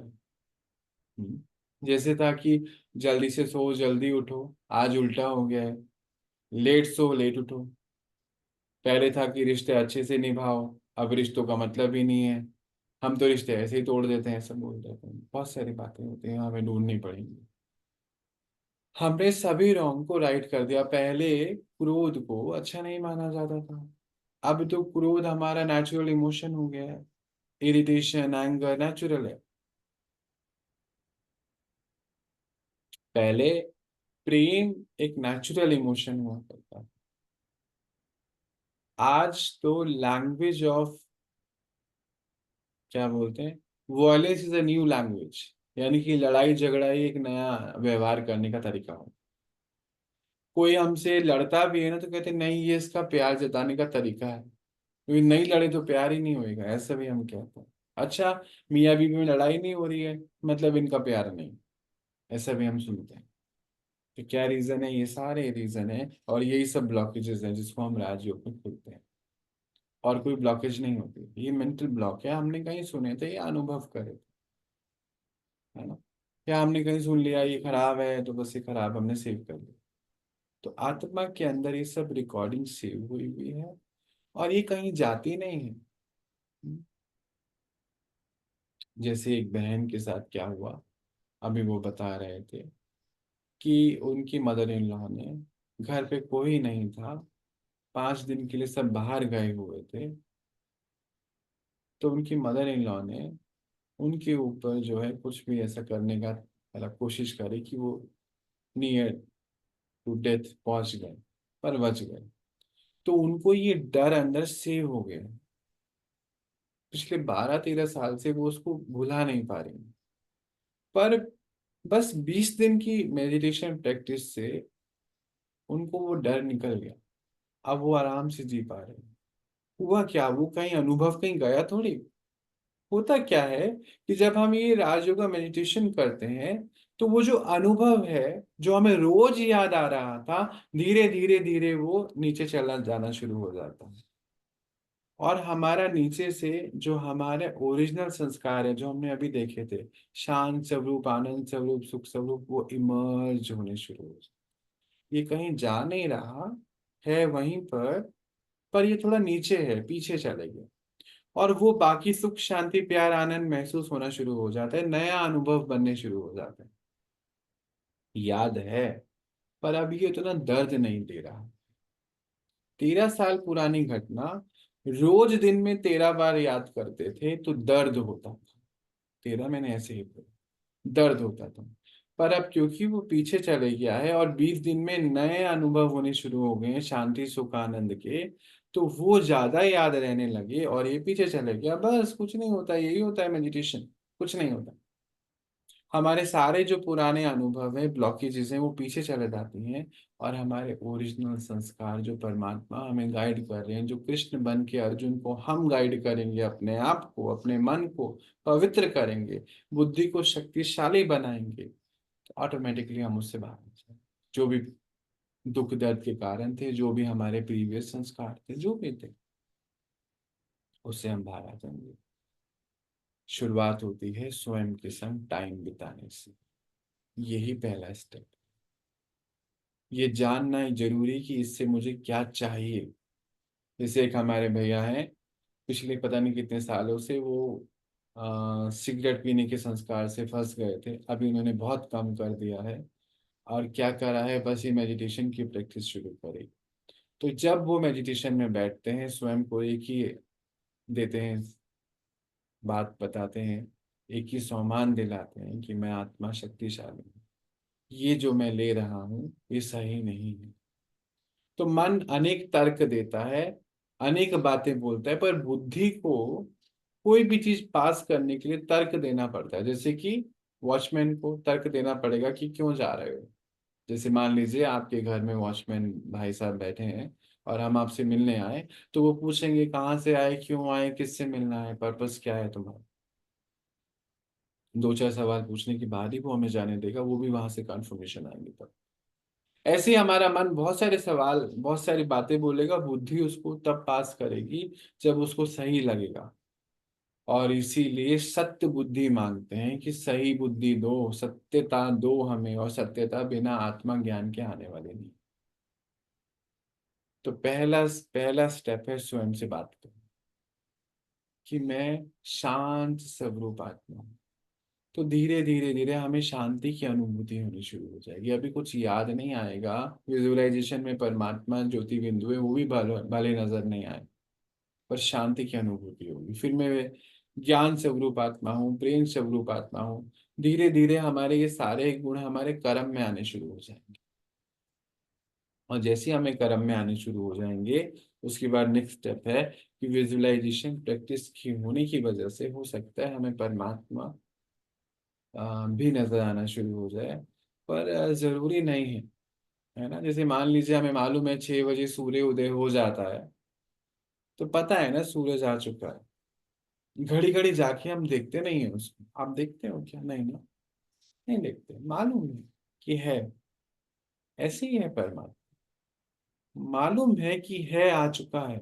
जैसे था कि जल्दी से सो जल्दी उठो, आज उल्टा हो गया है, लेट सो लेट उठो। पहले था कि रिश्ते अच्छे से निभाओ, अब रिश्तों का मतलब ही नहीं है, हम तो रिश्ते ऐसे ही तोड़ देते हैं, सब बोल देते हैं। बहुत सारी बातें होती हैं, हमें ढूंढनी पड़ेंगी। हमने सभी रॉन्ग को राइट कर दिया। पहले क्रोध को अच्छा नहीं माना जाता था, अब तो क्रोध हमारा नेचुरल इमोशन हो गया है। इरिटेशन, एंगर नेचुरल है। पहले प्रेम एक नेचुरल इमोशन हुआ करता था। आज तो लैंग्वेज ऑफ, क्या बोलते हैं, violence is a new language. यानी कि लड़ाई झगड़ा ही एक नया व्यवहार करने का तरीका हो। कोई हमसे लड़ता भी है ना तो कहते नहीं ये इसका प्यार जताने का तरीका है, क्योंकि नहीं लड़े तो प्यार ही नहीं होएगा, ऐसा भी हम कहते हैं। अच्छा, मियाँ बीवी में लड़ाई नहीं हो रही है मतलब इनका प्यार नहीं, ऐसा भी हम सुनते हैं। तो क्या रीजन है? ये सारे रीजन है और यही सब ब्लॉकेजेस हैं जिसको हम राजयोग में खोलते हैं। और कोई ब्लॉकेज नहीं होती, ये मेंटल ब्लॉक है, हमने कहीं सुने थे या अनुभव करे थे, है ना? या हमने कहीं सुन लिया ये खराब है तो बस ये खराब हमने सेव कर लिया। तो आत्मा के अंदर ये सब रिकॉर्डिंग सेव हुई हुई है और ये कहीं जाती नहीं है। जैसे एक बहन के साथ क्या हुआ, अभी वो बता रहे थे कि उनकी मदर इन लॉ ने, घर पे कोई नहीं था, 5 दिन के लिए सब बाहर गए हुए थे, तो उनकी मदर इन लॉ ने उनके ऊपर जो है कुछ भी ऐसा करने का मतलब कोशिश करी कि वो नियर टू डेथ पहुंच गए, पर बच गए। तो उनको ये डर अंदर सेव हो गया, पिछले 12-13 साल से वो उसको भुला नहीं पा रही। पर बस 20 दिन की मेडिटेशन प्रैक्टिस से उनको वो डर निकल गया, अब वो आराम से जी पा रहे हैं। हुआ क्या, वो कहीं अनुभव कहीं गया थोड़ी। होता क्या है कि जब हम ये राजयोगा मेडिटेशन करते हैं तो वो जो अनुभव है, जो हमें रोज याद आ रहा था, धीरे धीरे धीरे वो नीचे चला जाना शुरू हो जाता है। और हमारा नीचे से जो हमारे ओरिजिनल संस्कार है जो हमने अभी देखे थे, शांत स्वरूप, आनंद स्वरूप, सुख स्वरूप, वो इमर्ज होने शुरू हो जाए। ये कहीं जा नहीं रहा है, वहीं पर ये थोड़ा नीचे है, पीछे चले गए। और वो बाकी सुख शांति प्यार आनंद महसूस होना शुरू हो जाता है, नया अनुभव बनने शुरू हो जाता है। याद है, पर अब ये उतना दर्द नहीं दे रहा। 13 साल पुरानी घटना रोज दिन में 13 बार याद करते थे तो दर्द होता था। 13 मैंने ऐसे ही बोला, दर्द होता था। पर अब क्योंकि वो पीछे चले गया है और 20 दिन में नए अनुभव होने शुरू हो गए हैं शांति सुख आनंद के, तो वो ज्यादा याद रहने लगे और ये पीछे चले गया। बस कुछ नहीं होता, यही होता है मेडिटेशन, कुछ नहीं होता। हमारे सारे जो पुराने अनुभव है, ब्लॉकेजेस हैं, वो पीछे चले जाती हैं और हमारे ओरिजिनल संस्कार जो परमात्मा हमें गाइड कर रहे हैं, जो कृष्ण बन के अर्जुन को हम गाइड करेंगे, अपने आप को अपने मन को पवित्र करेंगे, बुद्धि को शक्तिशाली बनाएंगे, तो ऑटोमेटिकली हम उससे बाहर आ जाएंगे। जो भी दुख दर्द के कारण थे, जो भी हमारे प्रीवियस संस्कार थे, जो भी थे, उससे हम बाहर आ जाएंगे। शुरुआत होती है स्वयं के संग टाइम बिताने से, यही पहला स्टेप। ये जानना है जरूरी कि इससे मुझे क्या चाहिए। जैसे एक हमारे भैया हैं, पिछले पता नहीं कितने सालों से वो सिगरेट पीने के संस्कार से फंस गए थे, अभी उन्होंने बहुत कम कर दिया है। और क्या करा है, बस ये मेडिटेशन की प्रैक्टिस शुरू करी। तो जब वो मेडिटेशन में बैठते हैं, स्वयं को एक ही देते हैं, बात बताते हैं, एक ही सम्मान दिलाते हैं कि मैं आत्मा शक्तिशाली हूँ, ये जो मैं ले रहा हूँ ये सही नहीं है। तो मन अनेक तर्क देता है, अनेक बातें बोलता है, पर बुद्धि को कोई भी चीज पास करने के लिए तर्क देना पड़ता है। जैसे कि वॉचमैन को तर्क देना पड़ेगा कि क्यों जा रहे हो। जैसे मान लीजिए आपके घर में वॉचमैन भाई साहब बैठे हैं और हम आपसे मिलने आए, तो वो पूछेंगे कहाँ से आए, क्यों आए, किससे मिलना है, पर्पस क्या है तुम्हारा। 2-4 सवाल पूछने के बाद ही वो हमें जाने देगा, वो भी वहां से कंफर्मेशन आएंगे तब। ऐसे ही हमारा मन बहुत सारे सवाल, बहुत सारी बातें बोलेगा, बुद्धि उसको तब पास करेगी जब उसको सही लगेगा। और इसीलिए सत्य बुद्धि मांगते हैं कि सही बुद्धि दो, सत्यता दो हमें, और सत्यता बिना आत्मा ज्ञान के आने वाली नहीं। तो पहला पहला स्टेप है स्वयं से बात करना कि मैं शांत स्वरूप आत्मा हूँ। तो धीरे धीरे धीरे हमें शांति की अनुभूति होनी शुरू हो जाएगी। अभी कुछ याद नहीं आएगा, विजुअलाइजेशन में परमात्मा ज्योति बिंदु है वो भी भले भले नजर नहीं आए, पर शांति की अनुभूति होगी। फिर मैं ज्ञान स्वरूप आत्मा हूँ, प्रेम स्वरूप आत्मा हूँ। धीरे धीरे हमारे ये सारे गुण हमारे कर्म में आने शुरू हो जाएंगे। और जैसे ही हमें कर्म में आने शुरू हो जाएंगे, उसके बाद नेक्स्ट स्टेप है कि विजुअलाइजेशन प्रैक्टिस की होने की वजह से हो सकता है हमें परमात्मा भी नजर आना शुरू हो जाए, पर जरूरी नहीं है। है ना। जैसे मान लीजिए हमें मालूम है 6 बजे सूर्य उदय हो जाता है, तो पता है ना सूरज आ चुका है। घड़ी घड़ी जाके हम देखते नहीं है उसको, आप देखते हो क्या? नहीं ना, नहीं देखते, मालूम है कि है। ऐसे ही है परमात्मा, मालूम है कि है, आ चुका है,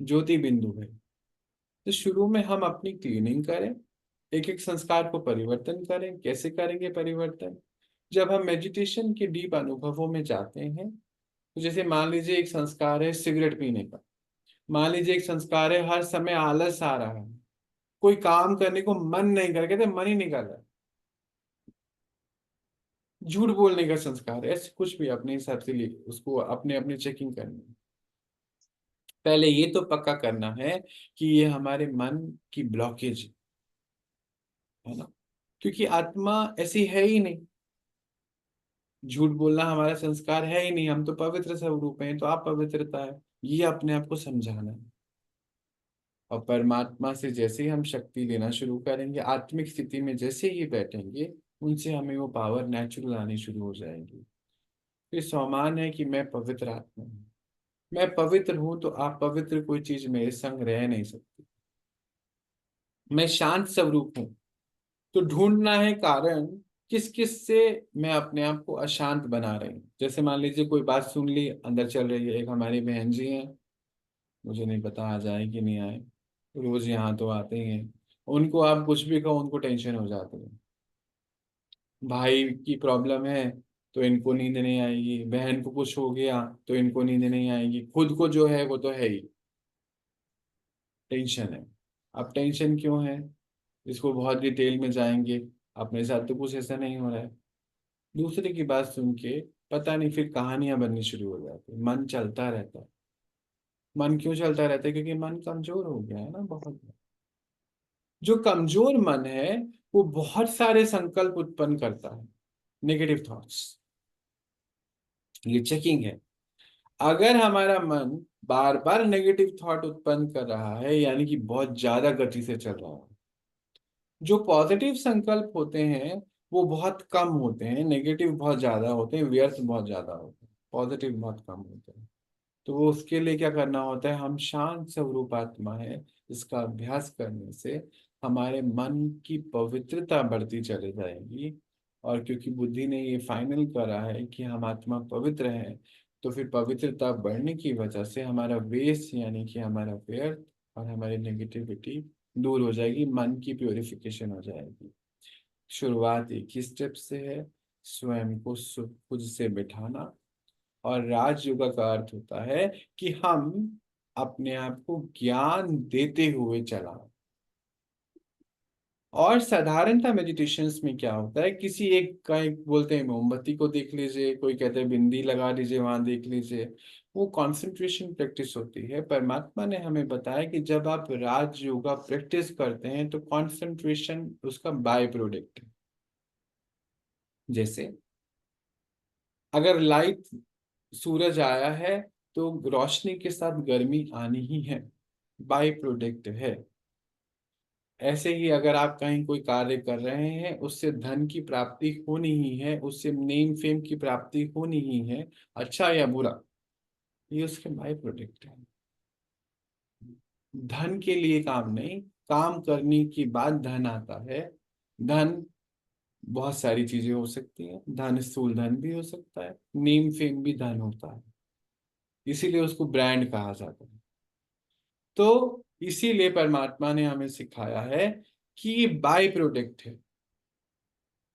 ज्योति बिंदु है। तो शुरू में हम अपनी क्लीनिंग करें, एक एक संस्कार को परिवर्तन करें। कैसे करेंगे परिवर्तन? जब हम मेडिटेशन के डीप अनुभवों में जाते हैं, तो जैसे मान लीजिए एक संस्कार है सिगरेट पीने का, मान लीजिए एक संस्कार है हर समय आलस आ रहा है, कोई काम करने को मन नहीं कर, कहते मन ही नहीं कर रहा, झूठ बोलने का संस्कार है, ऐसे कुछ भी अपने हिसाब से लिए उसको अपने अपने चेकिंग करनी है। पहले ये तो पक्का करना है कि ये हमारे मन की ब्लॉकेज है ना, क्योंकि आत्मा ऐसी है ही नहीं। झूठ बोलना हमारा संस्कार है ही नहीं, हम तो पवित्र स्वरूप हैं, तो आप पवित्रता है, ये अपने आप को समझाना है। और परमात्मा से जैसे ही हम शक्ति लेना शुरू करेंगे, आत्मिक स्थिति में जैसे ही बैठेंगे, उनसे हमें वो पावर नेचुरल आनी शुरू हो जाएगी। फिर समान है कि मैं पवित्र आत्मा हूँ, मैं पवित्र हूं, तो आप पवित्र कोई चीज मेरे संग रह नहीं सकती। मैं शांत स्वरूप हूँ, तो ढूंढना है कारण, किस किस से मैं अपने आप को अशांत बना रही हूँ। जैसे मान लीजिए कोई बात सुन ली, अंदर चल रही है, एक हमारी बहन जी हैं, मुझे नहीं पता आ जाए कि नहीं आए, रोज यहाँ तो आते ही हैं। उनको आप कुछ भी कहो, उनको टेंशन हो जाती है। भाई की प्रॉब्लम है तो इनको नींद नहीं आएगी, बहन को कुछ हो गया तो इनको नींद नहीं आएगी, खुद को जो है वो तो है ही, टेंशन है। अब टेंशन क्यों है, इसको बहुत डिटेल में जाएंगे, अपने साथ तो कुछ ऐसा नहीं हो रहा है, दूसरे की बात सुन के पता नहीं फिर कहानियां बननी शुरू हो जाती है, मन चलता रहता है। मन क्यों चलता रहता है? क्योंकि मन कमजोर हो गया है ना बहुत। जो कमजोर मन है वो बहुत सारे संकल्प उत्पन्न करता है, नेगेटिव थॉट्स। ये चेकिंग है। अगर हमारा मन बार बार नेगेटिव थॉट उत्पन्न कर रहा है, यानी कि बहुत ज्यादा गति से चल रहा है। जो पॉजिटिव संकल्प होते हैं वो बहुत कम होते हैं, नेगेटिव बहुत ज्यादा होते हैं, व्यर्थ बहुत ज्यादा होते हैं, पॉजिटिव बहुत कम होते हैं। तो वो उसके लिए क्या करना होता है, हम शांत स्वरूप आत्मा है, इसका अभ्यास करने से हमारे मन की पवित्रता बढ़ती चली जाएगी। और क्योंकि बुद्धि ने ये फाइनल करा है कि हम आत्मा पवित्र हैं, तो फिर पवित्रता बढ़ने की वजह से हमारा वेस्ट यानी कि हमारा व्यर्थ और हमारी नेगेटिविटी दूर हो जाएगी, मन की प्योरिफिकेशन हो जाएगी। शुरुआत एक ही स्टेप से है, स्वयं को खुद से बिठाना। और राजयोग का अर्थ होता है कि हम अपने आप को ज्ञान देते हुए चला। और साधारणतः मेडिटेशंस में क्या होता है, किसी एक का, एक बोलते हैं मोमबत्ती को देख लीजिए, कोई कहते हैं बिंदी लगा लीजिए वहां देख लीजिए, वो कंसंट्रेशन प्रैक्टिस होती है। परमात्मा ने हमें बताया कि जब आप राज योगा प्रैक्टिस करते हैं तो कंसंट्रेशन उसका बाय प्रोडक्ट है। जैसे अगर लाइट, सूरज आया है तो रोशनी के साथ गर्मी आनी ही है, बाई प्रोडक्ट है। ऐसे ही अगर आप कहीं कोई कार्य कर रहे हैं, उससे धन की प्राप्ति होनी ही है, उससे नेम फेम की प्राप्ति होनी ही है, अच्छा या बुरा, ये उसके बाई प्रोडक्ट है। धन के लिए काम नहीं, काम करने के बाद धन आता है। धन बहुत सारी चीजें हो सकती हैं, धन स्थूल धन भी हो सकता है, नेम फेम भी धन होता है, इसीलिए उसको ब्रांड कहा जाता है। तो इसीलिए परमात्मा ने हमें सिखाया है कि ये बाय प्रोडक्ट है,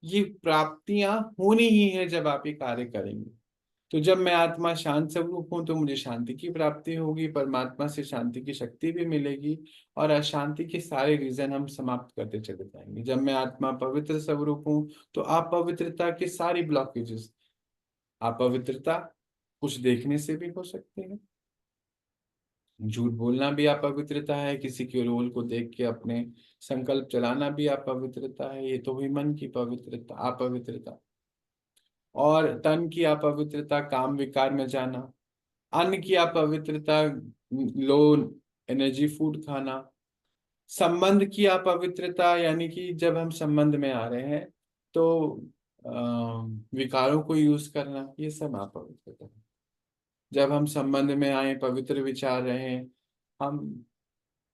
ये प्राप्तियां होनी ही है जब आप ये कार्य करेंगे। तो जब मैं आत्मा शांत स्वरूप हूं तो मुझे शांति की प्राप्ति होगी, परमात्मा से शांति की शक्ति भी मिलेगी, और अशांति के सारे रीजन हम समाप्त करते चले जाएंगे। जब मैं आत्मा पवित्र स्वरूप हूं तो अपवित्रता की सारी ब्लॉकेजेस, अपवित्रता कुछ देखने से भी हो सकते हैं, झूठ बोलना भी अपवित्रता है, किसी के रोल को देख के अपने संकल्प चलाना भी अपवित्रता है, ये तो हुई मन की पवित्रता, अपवित्रता। और तन की अपवित्रता, काम विकार में जाना। अन्न की अपवित्रता, लो एनर्जी फूड खाना। संबंध की अपवित्रता, यानी कि जब हम संबंध में आ रहे हैं तो विकारों को यूज करना, ये सब अपवित्रता है। जब हम संबंध में आए, पवित्र विचार रहे, हम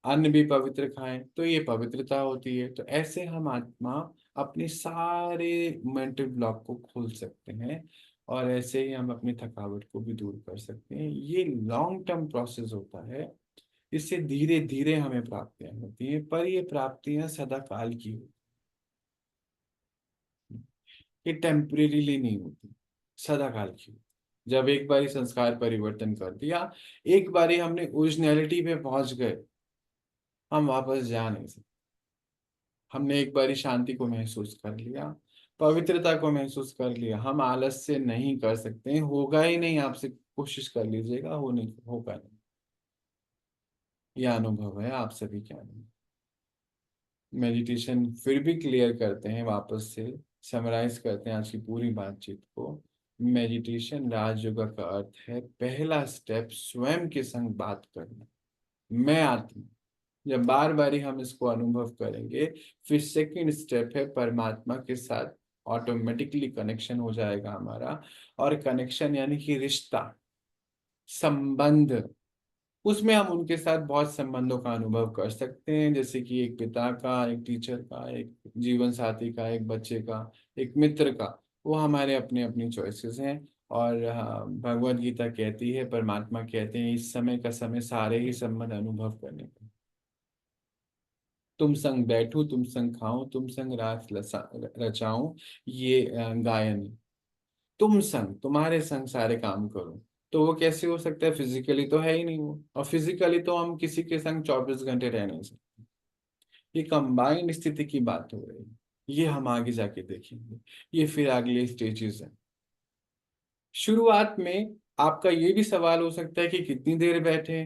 अन्न भी पवित्र खाएं, तो ये पवित्रता होती है। तो ऐसे हम आत्मा अपने सारे मेंटल ब्लॉक को खोल सकते हैं, और ऐसे ही हम अपनी थकावट को भी दूर कर सकते हैं। ये लॉन्ग टर्म प्रोसेस होता है। इससे धीरे धीरे हमें प्राप्तियां होती हैं, पर ये प्राप्तियां सदा काल की होती हैं। ये टेम्परेरीली नहीं होती, सदा काल की होती। जब एक बारी संस्कार परिवर्तन कर दिया, एक बारी हमने ओरिजिनलिटी पे पहुंच गए, हम वापस जा नहीं सकते। हमने एक बारी शांति को महसूस कर लिया, पवित्रता को महसूस कर लिया, हम आलस से नहीं कर सकते हैं, होगा ही नहीं। आपसे कोशिश कर लीजिएगा, हो नहीं होगा नहीं। यह अनुभव है आप सभी के अनुभव। मेडिटेशन फिर भी क्लियर करते हैं, वापस से समराइज करते हैं आज की पूरी बातचीत को। मेडिटेशन राजयोग का अर्थ है, पहला स्टेप स्वयं के संग बात करना, मैं आत्मा। जब बार बार हम इसको अनुभव करेंगे, फिर सेकंड स्टेप है परमात्मा के साथ ऑटोमेटिकली कनेक्शन हो जाएगा हमारा। और कनेक्शन यानी कि रिश्ता, संबंध, उसमें हम उनके साथ बहुत संबंधों का अनुभव कर सकते हैं, जैसे कि एक पिता का, एक टीचर का, एक जीवन साथी का, एक बच्चे का, एक मित्र का। वो हमारे अपने अपनी चॉइसेस हैं। और हाँ, भगवत गीता कहती है, परमात्मा कहते हैं, इस समय का समय सारे ही संबंध अनुभव करने का। तुम संग बैठूं, तुम संग खाऊं, तुम संग रास रचाऊं, ये गायन है। तुम संग, तुम्हारे संग सारे काम करूं। तो वो कैसे हो सकता है? फिजिकली तो है ही नहीं वो, और फिजिकली तो हम किसी के संग 24 घंटे रह नहीं सकते। ये कंबाइंड स्थिति की बात हो रही है। ये हम आगे जाके देखेंगे। ये फिर अगले स्टेजेस है। शुरुआत में आपका ये भी सवाल हो सकता है कि कितनी देर बैठे।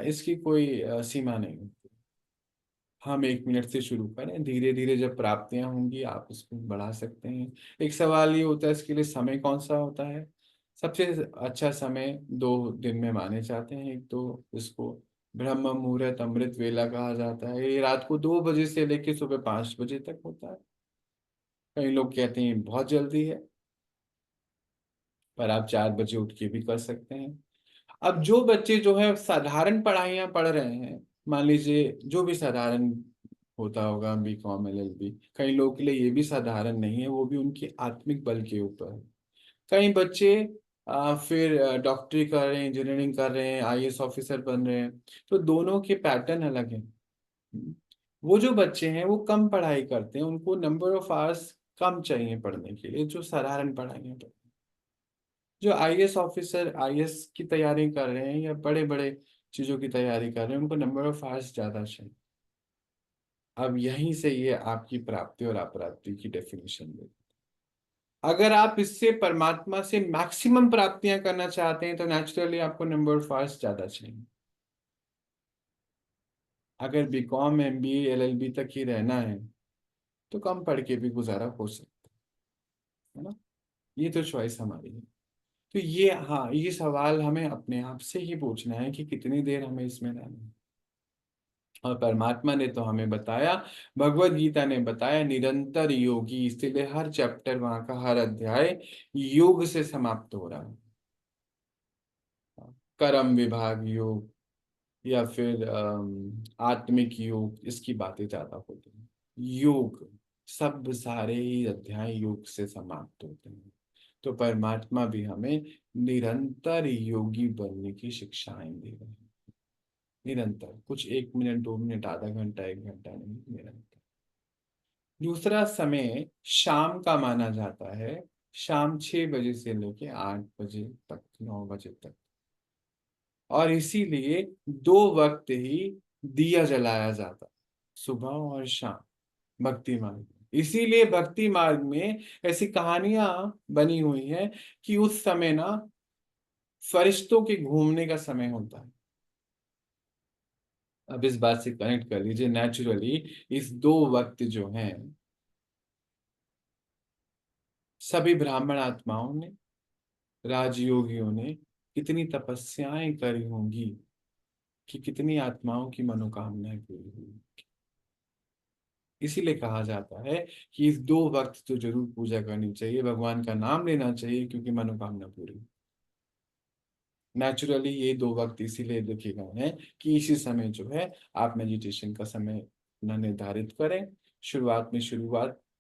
इसकी कोई सीमा नहीं होती। हम 1 मिनट से शुरू करें, धीरे धीरे जब प्राप्तियां होंगी आप इसको बढ़ा सकते हैं। एक सवाल ये होता है, इसके लिए समय कौन सा होता है? सबसे अच्छा समय 2 दिन में माने जाते हैं। एक तो इसको ब्रह्म मुहूर्त, अमृत वेला कहा जाता है। ये रात को 2 बजे से लेकर सुबह 5 बजे तक होता है। कई लोग कहते हैं बहुत जल्दी है, पर आप 4 बजे उठ के भी कर सकते हैं। अब जो बच्चे जो है साधारण पढ़ाइयाँ पढ़ रहे हैं, मान लीजिए जो भी साधारण होता होगा, B.Com LLB, कई लोगों के लिए ये भी साधारण नहीं है, वो भी उनके आत्मिक बल के ऊपर है। कई बच्चे फिर डॉक्टरी कर रहे हैं, इंजीनियरिंग कर रहे हैं, IAS ऑफिसर बन रहे हैं। तो दोनों के पैटर्न अलग हैं। वो जो बच्चे हैं वो कम पढ़ाई करते हैं, उनको नंबर ऑफ आवर्स कम चाहिए पढ़ने के लिए, जो साधारण पढ़ाई है। जो IAS ऑफिसर, IAS की तैयारी कर रहे हैं या बड़े बड़े चीजों की तैयारी कर रहे हैं, उनको नंबर ऑफ आवर्स ज्यादा चाहिए। अब यहीं से ये आपकी प्राप्ति और अप्राप्ति की डेफिनेशन दे। अगर आप इससे परमात्मा से मैक्सिमम प्राप्तियां करना चाहते हैं, तो नेचुरली आपको नंबर ऑफ आवर्स ज्यादा चाहिए। अगर B.Com MBA LLB तक ही रहना है, तो कम पढ़ के भी गुजारा हो सकता है ना। ये तो चॉइस हमारी है। तो ये, हाँ, ये सवाल हमें अपने आप से ही पूछना है कि कितनी देर हमें इसमें रहना है। और परमात्मा ने तो हमें बताया, भगवत गीता ने बताया, निरंतर योगी, इसीलिए हर चैप्टर, वहां का हर अध्याय योग से समाप्त हो रहा है। कर्म विभाग योग, या फिर आत्मिक योग, इसकी बातें ज्यादा होती हैं। योग, सब सारे ही अध्याय योग से समाप्त होते हैं। तो परमात्मा भी हमें निरंतर योगी बनने की शिक्षाएं दे रहे हैं। निरंतर, कुछ 1 मिनट, 2 मिनट, आधा घंटा, 1 घंटा नहीं, निरंतर। दूसरा समय शाम का माना जाता है। शाम 6 बजे से लेके 8 बजे तक, 9 बजे तक। और इसीलिए 2 वक्त ही दिया जलाया जाता, सुबह और शाम, भक्ति मार्ग में। इसीलिए भक्ति मार्ग में ऐसी कहानियां बनी हुई हैं कि उस समय ना फरिश्तों के घूमने का समय होता है। अब इस बात से कनेक्ट कर लीजिए, नेचुरली इस 2 वक्त जो हैं, सभी ब्राह्मण आत्माओं ने, राजयोगियों ने कितनी तपस्याएं करी होंगी, कि कितनी आत्माओं की मनोकामनाएं पूरी हुई। इसीलिए कहा जाता है कि इस 2 वक्त तो जरूर पूजा करनी चाहिए, भगवान का नाम लेना चाहिए, क्योंकि मनोकामना पूरी। नेचुरली ये 2 वक्त इसीलिए लिखे गए हैं कि इसी समय जो है आप मेडिटेशन का समय अपना निर्धारित करें। शुरुआत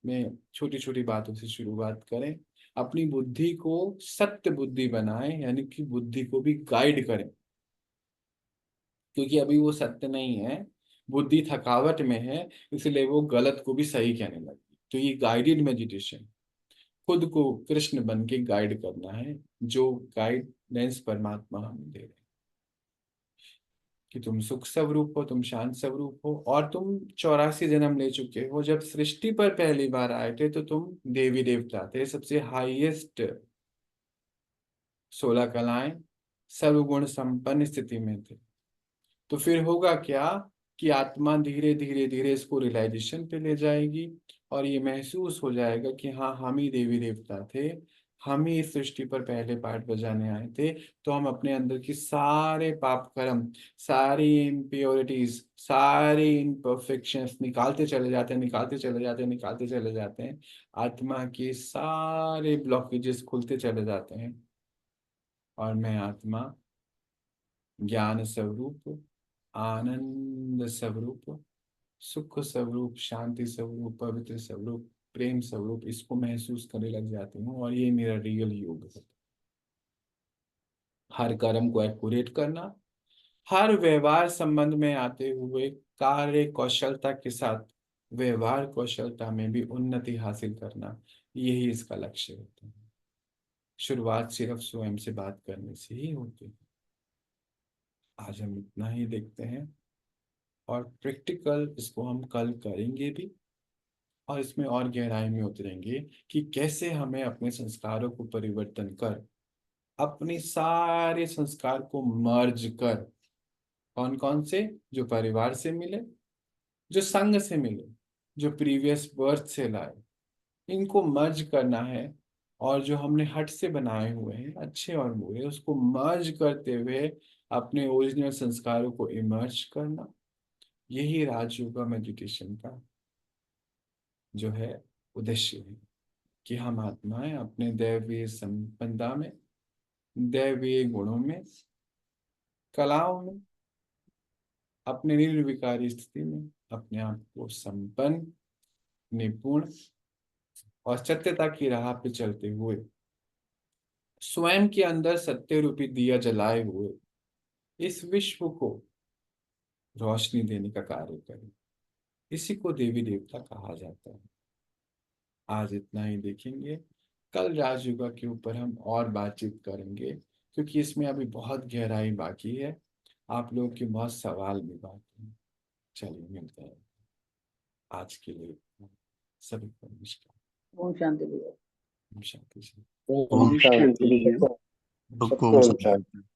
में छोटी छोटी बातों से शुरुआत करें, अपनी बुद्धि को सत्य बुद्धि बनाएं, यानी कि बुद्धि को भी गाइड करें, क्योंकि अभी वो सत्य नहीं है, बुद्धि थकावट में है, इसलिए वो गलत को भी सही कहने लगी। तो ये गाइडेड मेडिटेशन, खुद को कृष्ण बन के गाइड करना है, जो गाइडेंस परमात्मा हमें दे रहे हैं कि तुम सुख स्वरूप हो, तुम शांत स्वरूप हो, और तुम 84 जन्म ले चुके हो। जब सृष्टि पर पहली बार आए थे तो तुम देवी देवता थे, सबसे हाईएस्ट 16 कलाएं, सर्वगुण संपन्न स्थिति में थे। तो फिर होगा क्या कि आत्मा धीरे धीरे धीरे इसको रियलाइजेशन पे ले जाएगी, और ये महसूस हो जाएगा कि हाँ, हम ही देवी देवता थे, हम ही इस सृष्टि पर पहले पार्ट बजाने आए थे। तो हम अपने अंदर की सारे पाप कर्म, सारी इम्प्योरिटीज, सारे इम्परफेक्शंस निकालते चले जाते हैं, निकालते चले जाते हैं, निकालते चले जाते हैं। आत्मा के सारे ब्लॉकेजेस खुलते चले जाते हैं, और मैं आत्मा ज्ञान स्वरूप, आनंद स्वरूप, सुख स्वरूप, शांति स्वरूप, पवित्र स्वरूप, प्रेम स्वरूप, इसको महसूस करने लग जाती हूँ, और ये मेरा रियल योग है। हर कर्म को एक्यूरेट करना, हर व्यवहार संबंध में आते हुए कार्य कौशलता के साथ व्यवहार कौशलता में भी उन्नति हासिल करना, यही इसका लक्ष्य होता है। शुरुआत सिर्फ स्वयं से बात करने से ही होती है। आज हम इतना ही देखते हैं, और प्रैक्टिकल इसको हम कल करेंगे भी, और इसमें और गहराई में उतरेंगे कि कैसे हमें अपने संस्कारों को परिवर्तन कर, अपने सारे संस्कार को मर्ज कर, कौन कौन से, जो परिवार से मिले, जो संघ से मिले, जो प्रीवियस बर्थ से लाए, इनको मर्ज करना है। और जो हमने हट से बनाए हुए हैं अच्छे और बुरे, उसको मर्ज करते हुए अपने ओरिजिनल संस्कारों को इमर्ज करना, यही राजयोगा मेडिटेशन का जो है उद्देश्य है। कि हम आत्माएं अपने दैवीय संपदा में, दैवीय गुणों में, कलाओं में, अपने निर्विकारी स्थिति में अपने आप को संपन्न, निपुण और सत्यता की राह पे चलते हुए, स्वयं के अंदर सत्य रूपी दिया जलाए हुए इस विश्व को रोशनी देने का कार्य करें। इसी को देवी देवता कहा जाता है। आज इतना ही देखेंगे, कल राजयोगा के ऊपर हम और बातचीत करेंगे, क्योंकि इसमें अभी बहुत गहराई बाकी है, आप लोगों के बहुत सवाल भी बाकी हैं। चलिए मिलते हैं, आज के लिए इतना। सभी को नमस्कार। ओम शांति भैया। ओम शांति। ओम शांति। सबको सबको ओम शांति।